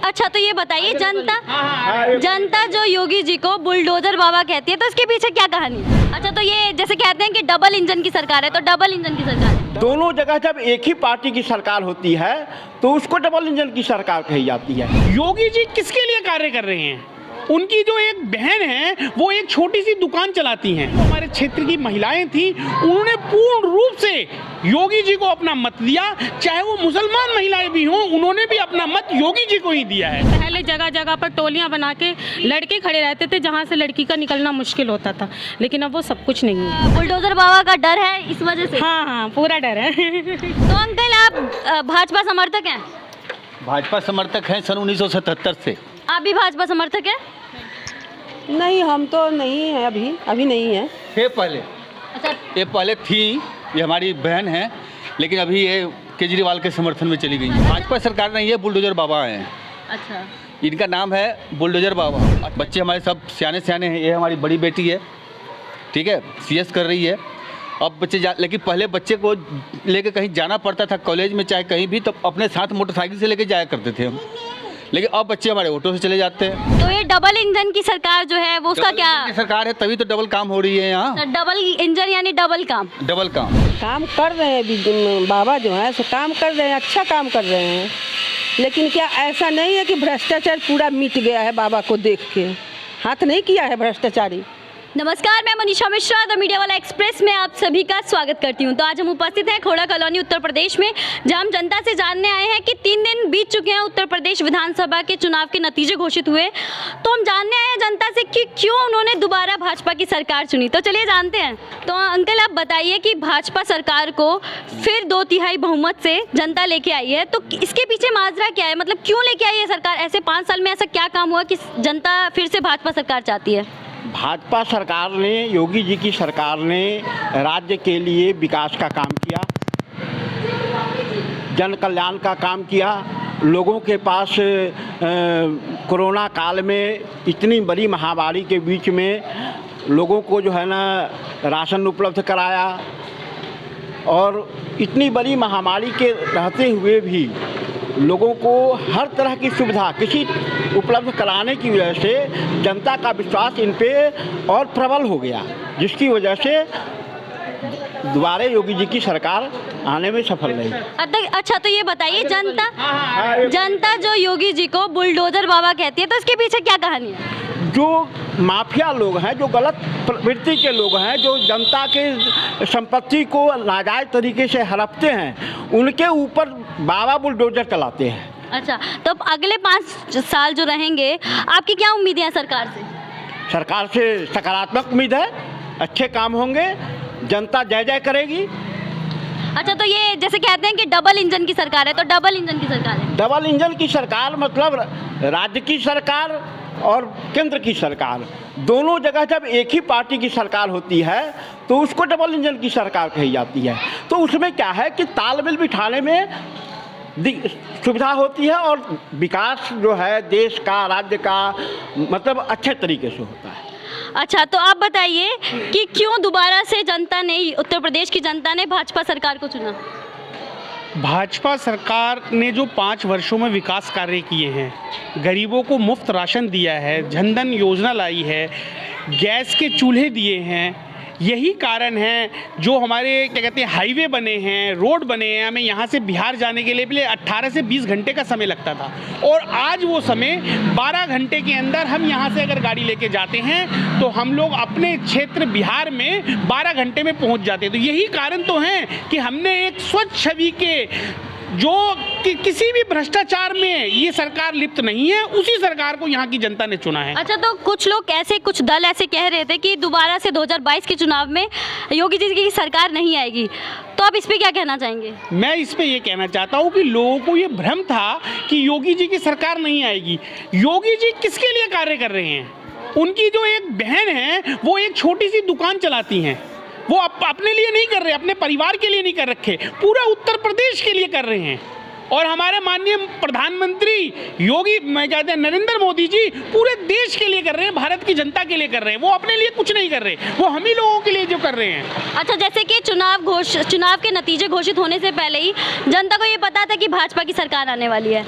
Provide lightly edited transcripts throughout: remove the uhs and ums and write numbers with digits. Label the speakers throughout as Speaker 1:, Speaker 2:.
Speaker 1: अच्छा तो ये बताइए, जनता जो योगी जी को बुलडोजर बाबा कहती है, तो इसके पीछे क्या कहानी है? अच्छा तो ये जैसे कहते हैं कि डबल इंजन की सरकार है, तो डबल इंजन की सरकार है।
Speaker 2: दोनों जगह जब एक ही पार्टी की सरकार होती है तो उसको डबल इंजन की सरकार कही जाती है।
Speaker 3: योगी जी किसके लिए कार्य कर रहे हैं? उनकी जो एक बहन है वो एक छोटी सी दुकान चलाती हैं। तो हमारे क्षेत्र की महिलाएं थी, उन्होंने पूर्ण रूप से योगी जी को अपना मत दिया, चाहे वो मुसलमान महिलाएं भी हों, उन्होंने भी अपना मत योगी जी को ही दिया है।
Speaker 4: पहले जगह जगह पर टोलियां बना के लड़के खड़े रहते थे जहां से लड़की का निकलना मुश्किल होता था, लेकिन अब वो सब कुछ नहीं है।
Speaker 1: बुलडोजर बाबा का डर है इस वजह से?
Speaker 4: हाँ, पूरा डर है।
Speaker 1: तो अंकल आप भाजपा समर्थक हैं?
Speaker 5: भाजपा समर्थक हैं सन 1977 से।
Speaker 1: आप भी भाजपा समर्थक हैं?
Speaker 6: नहीं, हम तो नहीं है, अभी नहीं है।
Speaker 5: थे पहले,
Speaker 1: अच्छा
Speaker 5: ये पहले थी, ये हमारी बहन है, लेकिन अभी ये केजरीवाल के समर्थन में चली गई है। भाजपा सरकार नहीं है, बुलडोजर बाबा हैं।
Speaker 1: अच्छा
Speaker 5: इनका नाम है बुलडोजर बाबा। बच्चे हमारे सब सियाने सियाने हैं। ये हमारी बड़ी बेटी है, ठीक है, CS कर रही है। अब बच्चे लेकिन पहले बच्चे को लेके कहीं जाना पड़ता था, कॉलेज में चाहे कहीं भी, तो अपने साथ मोटरसाइकिल से लेके जाया करते थे हम, लेकिन अब बच्चे हमारे ऑटो से चले जाते हैं।
Speaker 1: तो ये डबल इंजन की सरकार जो है वो उसका क्या?
Speaker 5: डबल इंजन की सरकार है, तभी तो डबल काम हो रही है यहाँ।
Speaker 1: डबल इंजन यानी डबल काम।
Speaker 5: डबल काम
Speaker 6: कर रहे हैं अभी बाबा जो है सो काम कर रहे हैं, अच्छा काम कर रहे हैं। लेकिन क्या ऐसा नहीं है कि भ्रष्टाचार पूरा मिट गया है? बाबा को देख के हाथ नहीं किया है भ्रष्टाचारी।
Speaker 1: नमस्कार, मैं मनीषा मिश्रा, द मीडिया वाला एक्सप्रेस में आप सभी का स्वागत करती हूं। तो आज हम उपस्थित हैं खोड़ा कॉलोनी उत्तर प्रदेश में, जहां हम जनता से जानने आए हैं कि 3 दिन बीत चुके हैं उत्तर प्रदेश विधानसभा के चुनाव के नतीजे घोषित हुए। तो हम जानने आए हैं जनता से कि क्यों उन्होंने दोबारा भाजपा की सरकार चुनी। तो चलिए जानते हैं। तो अंकल आप बताइए कि भाजपा सरकार को फिर 2/3 बहुमत से जनता लेके आई है, तो इसके पीछे माजरा क्या है? मतलब क्यों लेके आई है सरकार? ऐसे 5 साल में ऐसा क्या काम हुआ कि जनता फिर से भाजपा सरकार चाहती है?
Speaker 2: भाजपा सरकार ने, योगी जी की सरकार ने राज्य के लिए विकास का काम किया, जन कल्याण का काम किया। लोगों के पास कोरोना काल में इतनी बड़ी महामारी के बीच में लोगों को जो है ना राशन उपलब्ध कराया, और इतनी बड़ी महामारी के रहते हुए भी लोगों को हर तरह की सुविधा किसी उपलब्ध कराने की वजह से जनता का विश्वास इन पे और प्रबल हो गया, जिसकी वजह से दोबारा योगी जी की सरकार आने में सफल रही।
Speaker 1: अच्छा तो ये बताइए, जनता जो योगी जी को बुलडोजर बाबा कहती है, तो इसके पीछे क्या कहानी है?
Speaker 2: जो माफिया लोग हैं, जो गलत प्रवृत्ति के लोग हैं, जो जनता के संपत्ति को नाजायज तरीके से हड़पते हैं, उनके ऊपर बाबा बुलडोजर चलाते हैं।
Speaker 1: अच्छा तो अब अगले 5 साल जो रहेंगे, आपकी क्या उम्मीदें हैं सरकार से?
Speaker 2: सरकार से सकारात्मक उम्मीद है, अच्छे काम होंगे, जनता जय जय करेगी।
Speaker 1: अच्छा तो ये जैसे कहते हैं कि डबल इंजन की सरकार है, तो डबल इंजन की सरकार है?
Speaker 2: डबल इंजन की सरकार मतलब राज्य की सरकार और केंद्र की सरकार, दोनों जगह जब एक ही पार्टी की सरकार होती है तो उसको डबल इंजन की सरकार कही जाती है। तो उसमें क्या है कि तालमेल बिठाने में सुविधा होती है, और विकास जो है देश का, राज्य का, मतलब अच्छे तरीके से होता है।
Speaker 1: अच्छा तो आप बताइए कि क्यों दोबारा से जनता ने, उत्तर प्रदेश की जनता ने भाजपा सरकार को चुना?
Speaker 3: भाजपा सरकार ने जो 5 वर्षों में विकास कार्य किए हैं, गरीबों को मुफ्त राशन दिया है, जनधन योजना लाई है, गैस के चूल्हे दिए हैं, यही कारण है जो हमारे क्या कहते हैं हाईवे बने हैं, रोड बने हैं। हमें यहाँ से बिहार जाने के लिए पहले 18 से 20 घंटे का समय लगता था, और आज वो समय 12 घंटे के अंदर हम यहाँ से अगर गाड़ी लेके जाते हैं तो हम लोग अपने क्षेत्र बिहार में 12 घंटे में पहुँच जाते हैं। तो यही कारण तो हैं कि हमने एक स्वच्छ छवि के, जो कि किसी भी भ्रष्टाचार में ये सरकार लिप्त नहीं है, उसी सरकार को यहाँ की जनता ने चुना है।
Speaker 1: अच्छा तो कुछ लोग ऐसे, कुछ दल ऐसे कह रहे थे कि दोबारा से 2022 के चुनाव में योगी जी की सरकार नहीं आएगी, तो आप इस पे क्या कहना चाहेंगे?
Speaker 3: मैं इस पे ये कहना चाहता हूँ कि लोगों को ये भ्रम था कि योगी जी की सरकार नहीं आएगी। योगी जी किसके लिए कार्य कर रहे हैं? उनकी जो एक बहन है वो एक छोटी सी दुकान चलाती हैं, वो अपने लिए नहीं कर रहे, अपने परिवार के लिए नहीं कर रखे, पूरा उत्तर प्रदेश के लिए कर रहे हैं। और हमारे माननीय प्रधानमंत्री योगी, मैं कहते हैं नरेंद्र मोदी जी, पूरे देश के लिए कर रहे हैं, भारत की जनता के लिए कर रहे हैं। वो अपने लिए कुछ नहीं कर रहे, वो हम ही लोगों के लिए जो कर रहे हैं।
Speaker 1: अच्छा जैसे कि चुनाव के नतीजे घोषित होने से पहले ही जनता को ये पता था कि भाजपा की सरकार आने वाली है,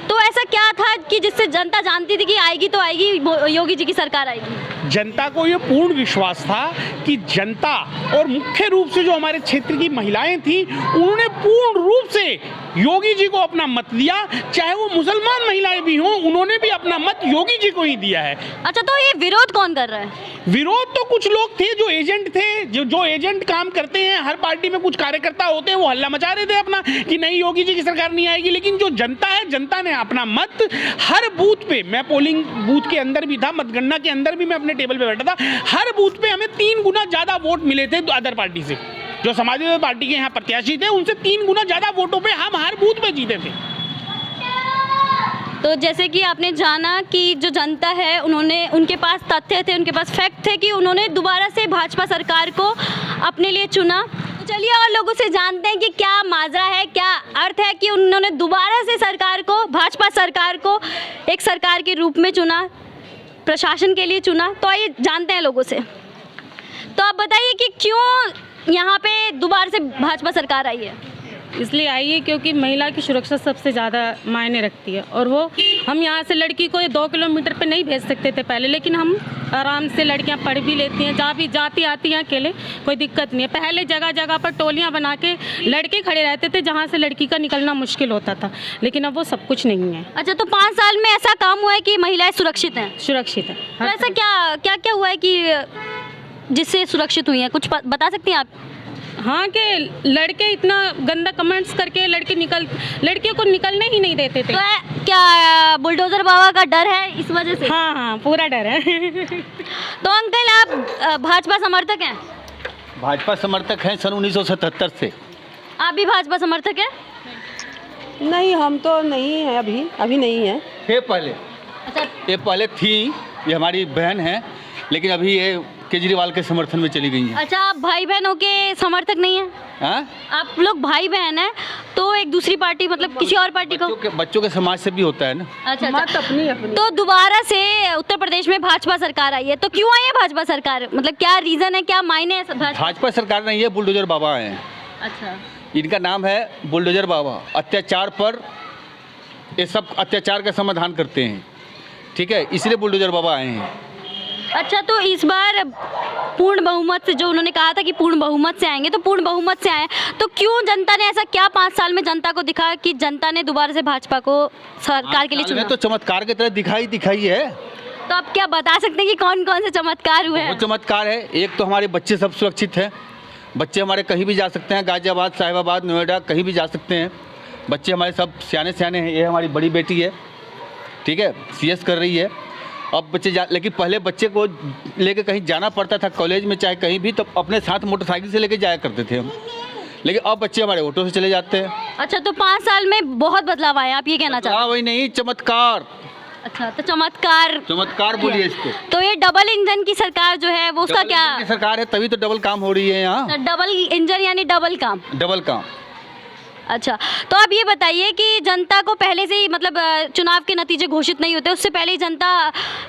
Speaker 1: तो तो ऐसा क्या था कि जिससे जनता जानती थी कि आएगी तो आएगी, योगी जी की सरकार आएगी?
Speaker 3: जनता को ये पूर्ण विश्वास था कि जनता और मुख्य रूप से जो हमारे क्षेत्र की महिलाएं थी, उन्होंने पूर्ण रूप से योगी जी को अपना मत दिया। चाहे वो मुसलमान महिलाएं भी हों, उन्होंने भी अपना मत योगी जी को ही दिया है।
Speaker 1: अच्छा, तो ये विरोध कौन कर रहा है?
Speaker 3: विरोध तो कुछ लोग थे जो एजेंट थे, जो एजेंट काम करते हैं। हर पार्टी में कुछ कार्यकर्ता होते हैं, वो हल्ला मचा रहे थे अपना कि नहीं योगी जी की सरकार नहीं आएगी। लेकिन जो जनता है, जनता ने अपना मत हर बूथ पे, मैं पोलिंग बूथ के अंदर भी था, मतगणना के अंदर भी मैं अपने टेबल पे बैठा था, हर बूथ पे हमें 3 गुना ज्यादा वोट मिले थे अदर पार्टी से। जो समाजवादी पार्टी के यहाँ प्रत्याशी थे, उनसे 3 गुना ज्यादा वोटों पे हम हर बूथ पे जीते थे।
Speaker 1: तो जैसे कि आपने जाना कि जो जनता है, उनके पास तथ्य थे, उनके पास फैक्ट थे कि उन्होंने दोबारा से भाजपा सरकार को अपने लिए चुना। तो चलिए और लोगों से जानते हैं कि क्या माजरा है, क्या अर्थ है कि उन्होंने दोबारा से सरकार को, भाजपा सरकार को एक सरकार के रूप में चुना, प्रशासन के लिए चुना। तो आइए जानते हैं लोगों से। तो आप बताइए कि क्यों यहाँ पे दोबारा से भाजपा सरकार आई है?
Speaker 4: इसलिए आई है क्योंकि महिला की सुरक्षा सबसे ज़्यादा मायने रखती है। और वो हम यहाँ से लड़की को 2 किलोमीटर पे नहीं भेज सकते थे पहले, लेकिन हम आराम से लड़कियाँ पढ़ भी लेती हैं, जहाँ भी जाती आती हैं अकेले, कोई दिक्कत नहीं है। पहले जगह जगह पर टोलियाँ बना के लड़के खड़े रहते थे, जहाँ से लड़की का निकलना मुश्किल होता था, लेकिन अब वो सब कुछ नहीं है।
Speaker 1: अच्छा, तो 5 साल में ऐसा काम हुआ है कि महिलाएं सुरक्षित हैं?
Speaker 4: सुरक्षित है।
Speaker 1: तो ऐसा क्या हुआ है कि जिससे सुरक्षित हुई हैं? कुछ बता सकती हैं आप?
Speaker 4: हाँ, कि लड़के इतना गंदा कमेंट्स करके लड़कियों को निकलने ही नहीं देते थे।
Speaker 1: तो क्या बुलडोजर बाबा का डर है इस वजह से?
Speaker 4: हाँ, पूरा डर है।
Speaker 1: तो अंकल, आप भाजपा समर्थक हैं?
Speaker 5: भाजपा समर्थक हैं सन 1977 से।
Speaker 1: आप भी भाजपा समर्थक हैं?
Speaker 6: नहीं, हम तो नहीं है, अभी नहीं है।
Speaker 5: थे पहले,
Speaker 1: अच्छा,
Speaker 5: ये पहले थी, ये हमारी बहन है, लेकिन अभी ये केजरीवाल के समर्थन में चली गई हैं।
Speaker 1: अच्छा, आप भाई बहनों के समर्थक नहीं हैं?
Speaker 5: हाँ?
Speaker 1: आप लोग भाई बहन हैं तो एक दूसरी पार्टी, मतलब किसी और पार्टी को?
Speaker 5: बच्चों के समाज से भी होता है ना।
Speaker 1: अच्छा,
Speaker 6: मत अपनी।
Speaker 1: तो दोबारा से उत्तर प्रदेश में भाजपा सरकार आई है, तो क्यों आई है भाजपा सरकार? मतलब क्या रीजन है, क्या मायने है?
Speaker 5: भाजपा सरकार नहीं है, बुलडोजर बाबा हैं।
Speaker 1: अच्छा,
Speaker 5: इनका नाम है बुलडोजर बाबा। अत्याचार पर ये सब अत्याचार का समाधान करते हैं, ठीक है, इसलिए बुलडोजर बाबा आए हैं।
Speaker 1: अच्छा, तो इस बार पूर्ण बहुमत से, जो उन्होंने कहा था कि पूर्ण बहुमत से आएंगे, तो पूर्ण बहुमत से आए, तो क्यों जनता ने ऐसा क्या 5 साल में जनता को दिखा कि जनता ने दोबारा से भाजपा को सरकार के लिए चुना?
Speaker 5: तो चमत्कार की तरह दिखाई है।
Speaker 1: तो आप क्या बता सकते हैं कि कौन कौन से चमत्कार हुए हैं?
Speaker 5: वो चमत्कार है, एक तो हमारे बच्चे सब सुरक्षित हैं। बच्चे हमारे कहीं भी जा सकते हैं, गाजियाबाद, साहिबाबाद, नोएडा, कहीं भी जा सकते हैं। बच्चे हमारे सब सियाने हैं। ये हमारी बड़ी बेटी है, ठीक है, CS कर रही है। अब लेकिन पहले बच्चे को लेके कहीं जाना पड़ता था कॉलेज में, चाहे कहीं भी, तो अपने साथ मोटरसाइकिल से लेके जाया करते थे हम, लेकिन अब बच्चे हमारे ऑटो से चले जाते हैं।
Speaker 1: अच्छा, तो 5 साल में बहुत बदलाव आया, आप ये कहना चाहते हैं?
Speaker 5: वही नहीं, चमत्कार।
Speaker 1: अच्छा, तो चमत्कार
Speaker 5: बोलिए इसको।
Speaker 1: तो ये डबल इंजन की सरकार जो है वो उसका क्या?
Speaker 5: डबल इंजन की सरकार है, तभी तो डबल काम हो रही है यहाँ।
Speaker 1: डबल इंजन यानी डबल काम। अच्छा, तो आप ये बताइए कि जनता को पहले से ही, मतलब चुनाव के नतीजे घोषित नहीं होते, उससे पहले ही जनता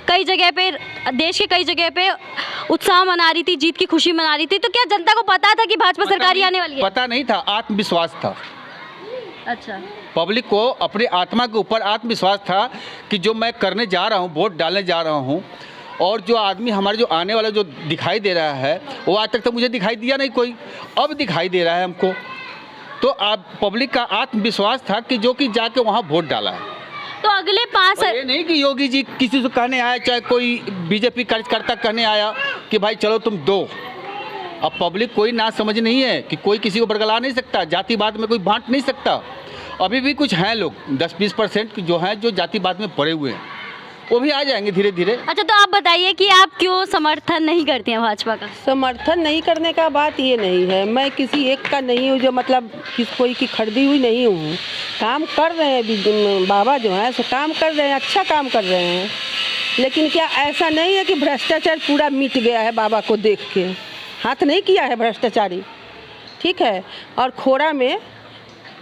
Speaker 1: कई जगह पे, देश के कई जगह पे उत्साह मना रही थी, जीत की खुशी मना रही थी। तो क्या जनता को पता था कि भाजपा सरकार ही आने वाली है?
Speaker 5: पता नहीं था, आत्मविश्वास था।
Speaker 1: अच्छा,
Speaker 5: पब्लिक को अपने आत्मा के ऊपर आत्मविश्वास था कि जो मैं करने जा रहा हूँ, वोट डालने जा रहा हूँ, और जो आदमी हमारे जो आने वाला जो दिखाई दे रहा है, वो आज तक तो मुझे दिखाई दिया नहीं कोई, अब दिखाई दे रहा है हमको। तो आप पब्लिक का आत्मविश्वास था कि जो कि जाके वहाँ वोट डाला है।
Speaker 1: तो अगले 5
Speaker 5: ये नहीं कि योगी जी किसी से कहने आया, चाहे कोई बीजेपी कार्यकर्ता कहने आया कि भाई चलो तुम दो। अब पब्लिक कोई ना समझ नहीं है कि कोई किसी को बरगला नहीं सकता, जातिवाद में कोई बांट नहीं सकता। अभी भी कुछ हैं लोग 10-20% जो हैं जो जातिवाद में पड़े हुए हैं, वो भी आ जाएंगे धीरे धीरे।
Speaker 1: अच्छा, तो आप बताइए कि आप क्यों समर्थन नहीं करते हैं भाजपा का?
Speaker 6: समर्थन नहीं करने का बात ये नहीं है, मैं किसी एक का नहीं हूँ, जो मतलब कोई की खरीदी हुई नहीं हूँ। काम कर रहे हैं बाबा जो है सो काम कर रहे हैं, अच्छा काम कर रहे हैं। लेकिन क्या ऐसा नहीं है कि भ्रष्टाचार पूरा मिट गया है? बाबा को देख के हाथ नहीं किया है भ्रष्टाचारी, ठीक है। और खोड़ा में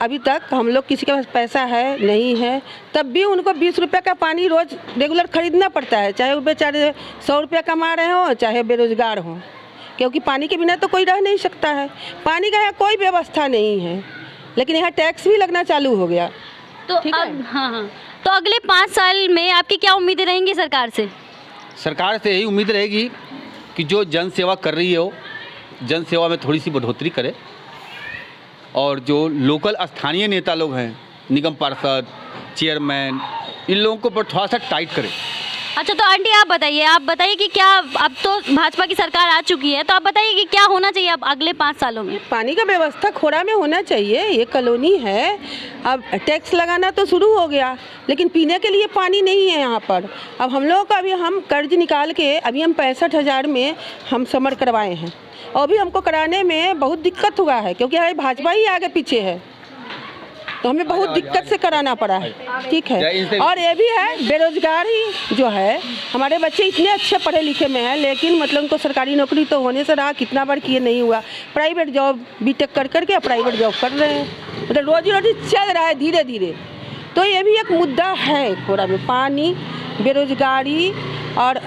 Speaker 6: अभी तक हम लोग किसी के पास पैसा है नहीं है, तब भी उनको 20 रुपये का पानी रोज़ रेगुलर खरीदना पड़ता है, चाहे वो बेचारे 100 रुपये कमा रहे हों, चाहे बेरोजगार हों, क्योंकि पानी के बिना तो कोई रह नहीं सकता है। पानी का यहाँ कोई व्यवस्था नहीं है, लेकिन यहाँ टैक्स भी लगना चालू हो गया।
Speaker 1: तो अब हाँ, तो अगले 5 साल में आपकी क्या उम्मीदें रहेंगी सरकार से?
Speaker 5: सरकार से यही उम्मीद रहेगी कि जो जन सेवा कर रही है वो जन सेवा में थोड़ी सी बढ़ोतरी करे, और जो लोकल स्थानीय नेता लोग हैं, निगम पार्षद, चेयरमैन, इन लोगों को पर थोड़ा सा टाइट करे।
Speaker 1: अच्छा, तो आंटी आप बताइए कि क्या, अब तो भाजपा की सरकार आ चुकी है, तो आप बताइए कि क्या होना चाहिए अब अगले 5 सालों में?
Speaker 6: पानी का व्यवस्था खोड़ा में होना चाहिए। ये कॉलोनी है, अब टैक्स लगाना तो शुरू हो गया, लेकिन पीने के लिए पानी नहीं है यहाँ पर। अब हम लोग का अभी हम कर्ज निकाल के अभी हम 65,000 में हम समर करवाए हैं, और अभी हमको कराने में बहुत दिक्कत हुआ है, क्योंकि हमारी भाजपा ही आगे पीछे है, तो हमें बहुत दिक्कत से कराना पड़ा है। ठीक है, और ये भी है बेरोजगारी जो है, हमारे बच्चे इतने अच्छे पढ़े लिखे में हैं, लेकिन मतलब उनको सरकारी नौकरी तो होने से रहा, कितना बार किए नहीं हुआ, प्राइवेट जॉब बीटेक कर करके प्राइवेट जॉब कर रहे हैं, मतलब रोजी रोटी चल रहा है धीरे धीरे। तो ये भी एक मुद्दा है थोड़ा में, पानी, बेरोजगारी और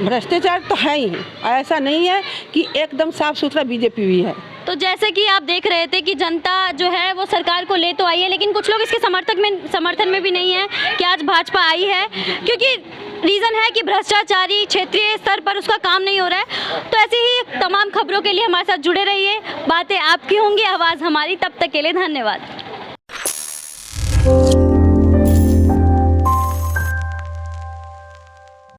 Speaker 6: भ्रष्टाचार तो है ही, ऐसा नहीं है कि एकदम साफ सुथरा बीजेपी भी है।
Speaker 1: तो जैसे कि आप देख रहे थे कि जनता जो है वो सरकार को ले तो आई है, लेकिन कुछ लोग इसके समर्थन में भी नहीं है कि आज भाजपा आई है, क्योंकि रीज़न है कि भ्रष्टाचारी क्षेत्रीय स्तर पर उसका काम नहीं हो रहा है। तो ऐसे ही तमाम खबरों के लिए हमारे साथ जुड़े रहिए, बातें आपकी होंगी, आवाज़ हमारी। तब तक के लिए धन्यवाद।